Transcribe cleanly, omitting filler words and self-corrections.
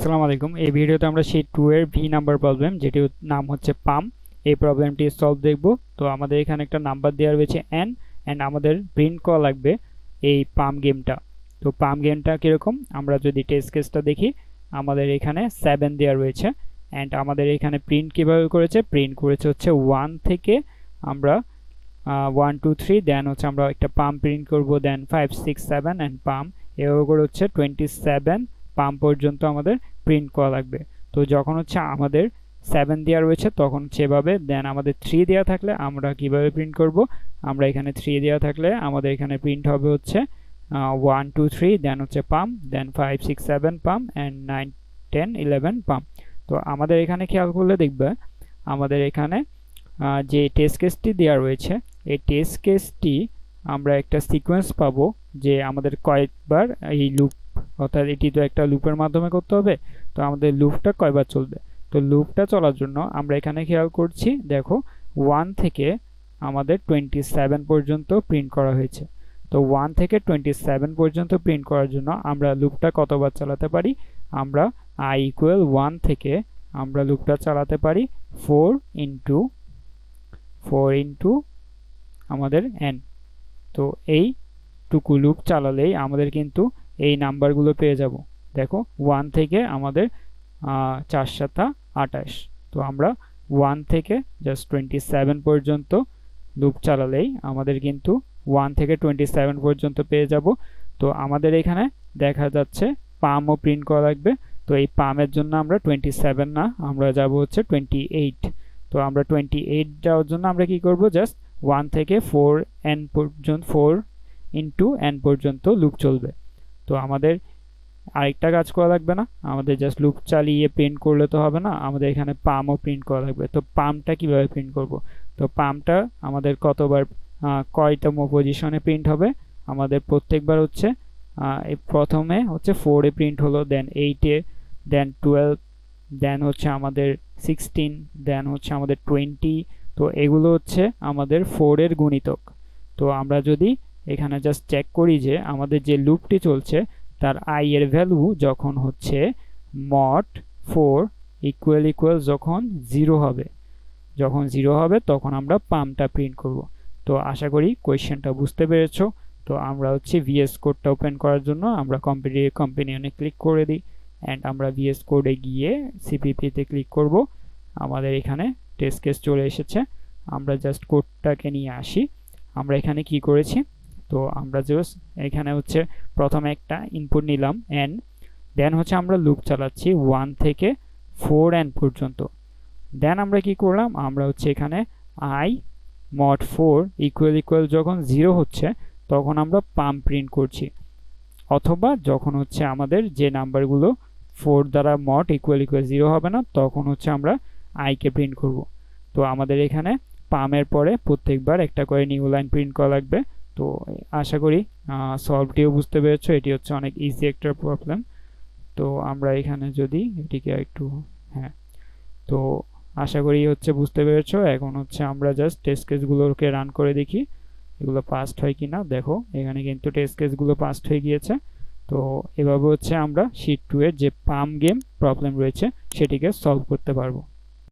আসসালামু আলাইকুম। এই ভিডিওতে আমরা শীট 2 এর ভি নাম্বার প্রবলেম, যেটির নাম হচ্ছে পাম, এই প্রবলেমটি সলভ দেখব। তো আমাদের এখানে একটা নাম্বার দেওয়া রয়েছে n, এন্ড আমাদের প্রিন্ট করা লাগবে এই পাম গেমটা। তো পাম গেমটা কিরকম, আমরা যদি টেস্ট কেসটা দেখি, আমাদের এখানে 7 দেওয়া রয়েছে, এন্ড আমাদের এখানে প্রিন্ট কিভাবে করেছে, প্রিন্ট করেছে হচ্ছে 1 থেকে আমরা 1 2 3, দেন হচ্ছে আমরা একটা পাম প্রিন্ট করব, দেন 5 6 7 এন্ড পাম, এভাবে করে হচ্ছে 27 পাম পর্যন্ত আমাদের প্রিন্ট করা লাগবে। তো যখন হচ্ছে আমাদের 7 দেওয়া রয়েছে তখন সেভাবে, দেন আমাদের 3 দেওয়া থাকলে আমরা কিভাবে প্রিন্ট করব, আমরা এখানে 3 দেওয়া থাকলে আমাদের এখানে প্রিন্ট হবে হচ্ছে 1 2 3, দেন হচ্ছে পাম, দেন 5 6 7 পাম এন্ড 9 10 11 পাম। তো আমাদের এখানে খেয়াল করলে দেখবে আমাদের এখানে যে টেস্ট কেসটি দেওয়া রয়েছে, এই টেস্ট কেসটি আমরা একটা সিকোয়েন্স পাবো যে আমাদের কয়েকবার এই লুপ, অর্থাৎ এটি তো একটা লুপের মাধ্যমে করতে হবে, তো আমাদের লুপটা কয়বার চলবে। তো লুপটা চলার জন্য আমরা এখানে খেয়াল করছি, দেখো 1 থেকে আমাদের 27 পর্যন্ত প্রিন্ট করা হয়েছে। তো 1 থেকে 27 পর্যন্ত প্রিন্ট করার জন্য আমরা লুপটা কতবার চালাতে পারি, আমরা i ইকুয়াল 1 থেকে আমরা লুপটা চালাতে পারি 4 ইন্টু আমাদের n। তো এই টুকু লুপ চালালেই আমাদের কিন্তু এই নাম্বারগুলো পেয়ে যাব। দেখো 1 থেকে আমাদের 4 7 28। তো আমরা 1 থেকে জাস্ট 27 পর্যন্ত লুপ চালালেই আমাদের কিন্তু 1 থেকে 27 পর্যন্ত পেয়ে যাব। তো আমাদের এখানে দেখা যাচ্ছে পামও প্রিন্ট করা লাগবে। তো এই পামের জন্য আমরা 27 না, আমরা যাব হচ্ছে 28। তো আমরা 28 যাওয়ার জন্য আমরা কি করব, জাস্ট 1 থেকে 4n পর্যন্ত 4 ইন্টু n পর্যন্ত লুপ চলবে। তো আমাদের আরেকটা কাজ করা লাগবে না, আমাদের জাস্ট লুপ চালিয়ে প্রিন্ট করলে তো হবে না, আমাদের এখানে পামও প্রিন্ট করা লাগবে। তো পামটা কিভাবে প্রিন্ট করব, তো পামটা আমাদের কতবার কয়তম পজিশনে প্রিন্ট হবে, আমাদের প্রত্যেকবার হচ্ছে প্রথমে হচ্ছে 4 এ প্রিন্ট হলো, দেন 8 এ, দেন 12, দেন হচ্ছে আমাদের 16, দেন হচ্ছে আমাদের 20। তো এগুলো হচ্ছে আমাদের 4 এর গুণিতক। তো আমরা যদি এখানে জাস্ট চেক করি যে আমাদের যে লুপটি চলছে তার i এর ভ্যালু যখন হচ্ছে মড 4 ইকুয়াল যখন 0 হবে, তখন আমরা পামটা প্রিন্ট করব। তো আশা করি কোয়েশ্চেনটা বুঝতে পেরেছো। তো আমরা হচ্ছে ভিএস কোডটা ওপেন করার জন্য আমরা কম্পেনিয়নে ক্লিক করে দিই, এন্ড আমরা ভিএস কোডে গিয়ে সিপিপিতে ক্লিক করব। আমাদের এখানে টেস্ট কেস চলে এসেছে, আমরা জাস্ট কোডটাকে নিয়ে আসি। আমরা এখানে কি করেছি, তো আমরা জাস্ট এখানে হচ্ছে প্রথমে একটা ইনপুট নিলাম n, দেন হচ্ছে আমরা লুপ চালাচ্ছি 1 থেকে 4n পর্যন্ত। দেন আমরা কি করলাম, আমরা হচ্ছে এখানে i mod 4 ইকুয়াল যখন 0 হচ্ছে তখন আমরা পাম প্রিন্ট করছি, অথবা যখন হচ্ছে আমাদের যে নাম্বারগুলো 4 দ্বারা মড ইকুয়াল 0 হবে না তখন হচ্ছে আমরা i কে প্রিন্ট করব। তো আমাদের এখানে পামের পরে প্রত্যেকবার একটা করে নিউ লাইন প্রিন্ট করা লাগবে। তো আশা করি সলভটিও বুঝতে পেরেছো, এটি হচ্ছে অনেক ইজি একটা প্রবলেম। তো আমরা এখানে যদি এটিকে একটু, হ্যাঁ, তো আশা করি হচ্ছে বুঝতে পেরেছো। এখন হচ্ছে আমরা জাস্ট টেস্ট কেসগুলোকে রান করে দেখি এগুলো পাসড হয় কিনা। দেখো এখানে কিন্তু টেস্ট কেসগুলো পাসড হয়ে গিয়েছে। তো এভাবে হচ্ছে আমরা শীট 2 এর যে পাম গেম প্রবলেম রয়েছে সেটিকে সলভ করতে পারবো।